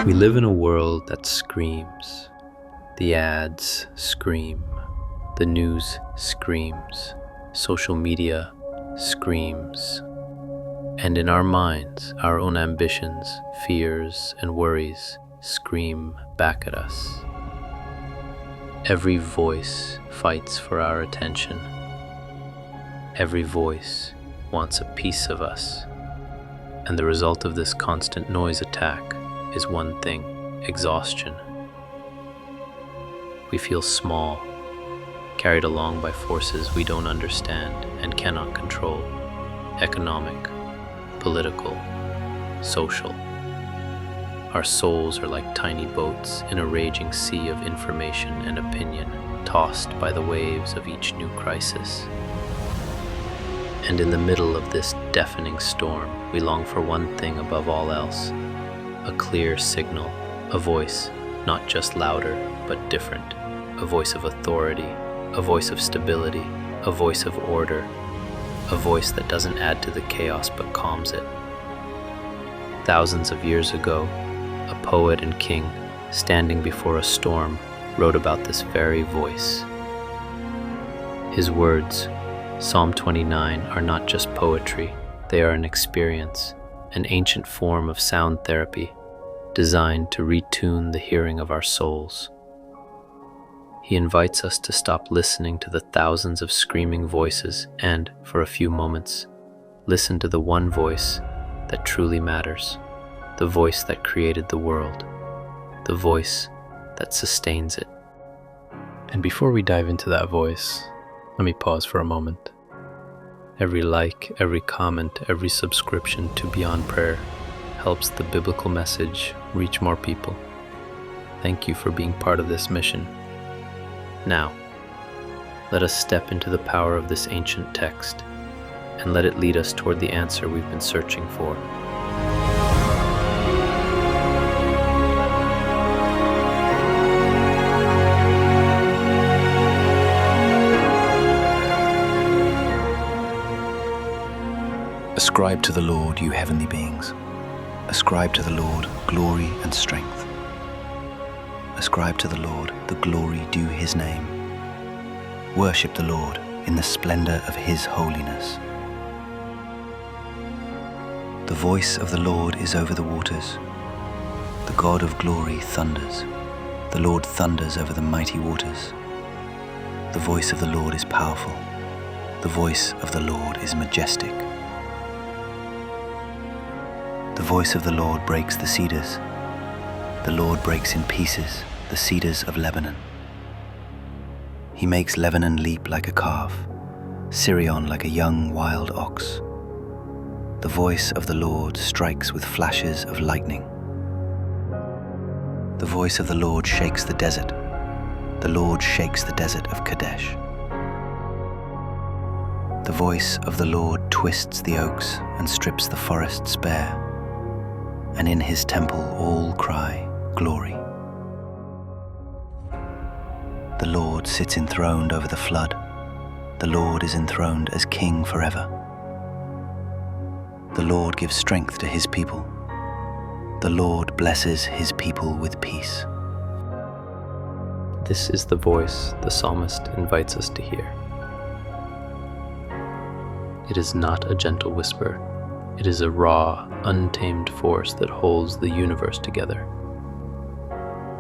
We live in a world that screams. The ads scream. The news screams. Social media screams. And in our minds, our own ambitions, fears, and worries scream back at us. Every voice fights for our attention. Every voice wants a piece of us. And the result of this constant noise attack is one thing: exhaustion. We feel small, carried along by forces we don't understand and cannot control: economic, political, social. Our souls are like tiny boats in a raging sea of information and opinion, tossed by the waves of each new crisis. And in the middle of this deafening storm, we long for one thing above all else: a clear signal, a voice, not just louder, but different, a voice of authority, a voice of stability, a voice of order, a voice that doesn't add to the chaos but calms it. Thousands of years ago, a poet and king, standing before a storm, wrote about this very voice. His words, Psalm 29, are not just poetry, they are an experience, an ancient form of sound therapy, designed to retune the hearing of our souls. He invites us to stop listening to the thousands of screaming voices and, for a few moments, listen to the one voice that truly matters, the voice that created the world, the voice that sustains it. And before we dive into that voice, let me pause for a moment. Every like, every comment, every subscription to Beyond Prayer helps the biblical message reach more people. Thank you for being part of this mission. Now, let us step into the power of this ancient text and let it lead us toward the answer we've been searching for. Ascribe to the Lord, you heavenly beings. Ascribe to the Lord glory and strength. Ascribe to the Lord the glory due his name. Worship the Lord in the splendor of his holiness. The voice of the Lord is over the waters. The God of glory thunders. The Lord thunders over the mighty waters. The voice of the Lord is powerful. The voice of the Lord is majestic. The voice of the Lord breaks the cedars. The Lord breaks in pieces the cedars of Lebanon. He makes Lebanon leap like a calf, Sirion like a young wild ox. The voice of the Lord strikes with flashes of lightning. The voice of the Lord shakes the desert. The Lord shakes the desert of Kadesh. The voice of the Lord twists the oaks and strips the forests bare. And in his temple all cry, glory. The Lord sits enthroned over the flood. The Lord is enthroned as king forever. The Lord gives strength to his people. The Lord blesses his people with peace. This is the voice the psalmist invites us to hear. It is not a gentle whisper. It is a raw, untamed force that holds the universe together.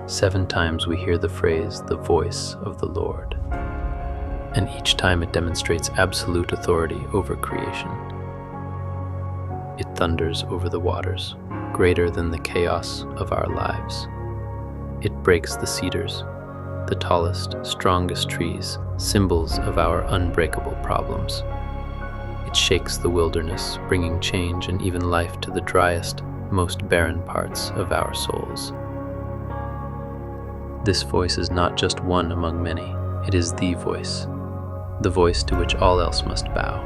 7 times we hear the phrase, the voice of the Lord, and each time it demonstrates absolute authority over creation. It thunders over the waters, greater than the chaos of our lives. It breaks the cedars, the tallest, strongest trees, symbols of our unbreakable problems. It shakes the wilderness, bringing change and even life to the driest, most barren parts of our souls. This voice is not just one among many, it is the voice to which all else must bow.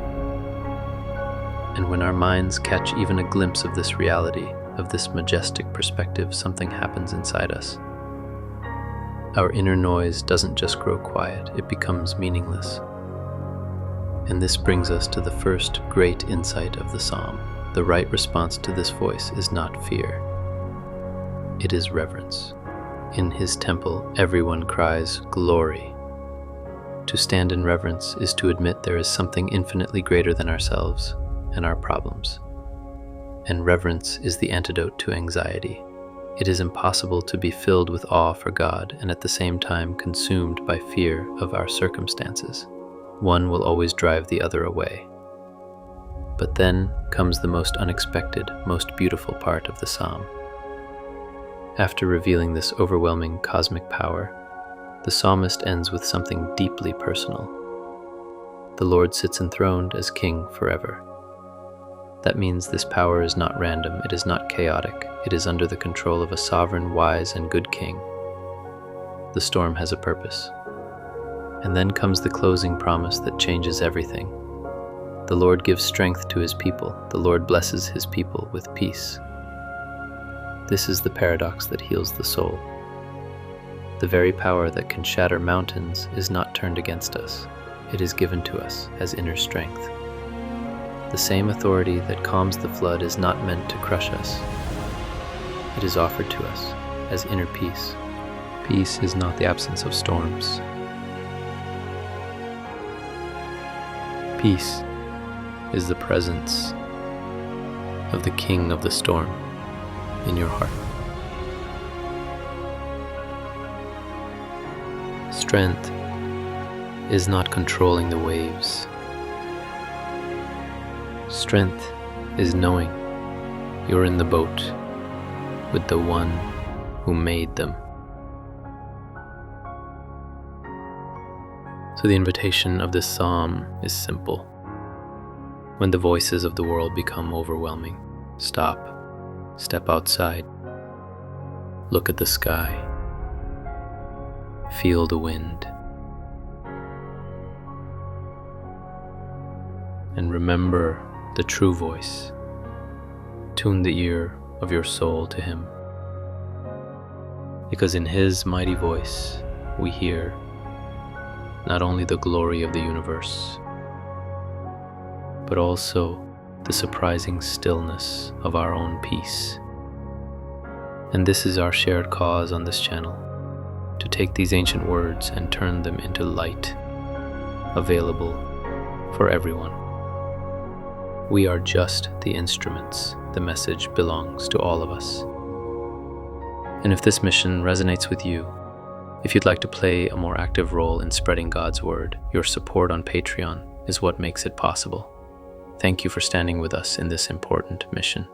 And when our minds catch even a glimpse of this reality, of this majestic perspective, something happens inside us. Our inner noise doesn't just grow quiet, it becomes meaningless. And this brings us to the first great insight of the psalm. The right response to this voice is not fear. it is reverence. In his temple, everyone cries, "Glory." To stand in reverence is to admit there is something infinitely greater than ourselves and our problems. And reverence is the antidote to anxiety. It is impossible to be filled with awe for God and at the same time consumed by fear of our circumstances. One will always drive the other away. But then comes the most unexpected, most beautiful part of the psalm. After revealing this overwhelming cosmic power, the psalmist ends with something deeply personal. The Lord sits enthroned as king forever. That means this power is not random, it is not chaotic, it is under the control of a sovereign, wise, and good king. The storm has a purpose. And then comes the closing promise that changes everything. The Lord gives strength to his people. The Lord blesses his people with peace. This is the paradox that heals the soul. The very power that can shatter mountains is not turned against us. It is given to us as inner strength. The same authority that calms the flood is not meant to crush us. It is offered to us as inner peace. Peace is not the absence of storms. Peace is the presence of the King of the storm in your heart. Strength is not controlling the waves. Strength is knowing you're in the boat with the one who made them. So the invitation of this psalm is simple. When the voices of the world become overwhelming, stop, step outside, look at the sky, feel the wind, and remember the true voice. Tune the ear of your soul to him, because in his mighty voice we hear not only the glory of the universe, but also the surprising stillness of our own peace. And this is our shared cause on this channel, to take these ancient words and turn them into light, available for everyone. We are just the instruments. The message belongs to all of us. And if this mission resonates with you, if you'd like to play a more active role in spreading God's word, your support on Patreon is what makes it possible. Thank you for standing with us in this important mission.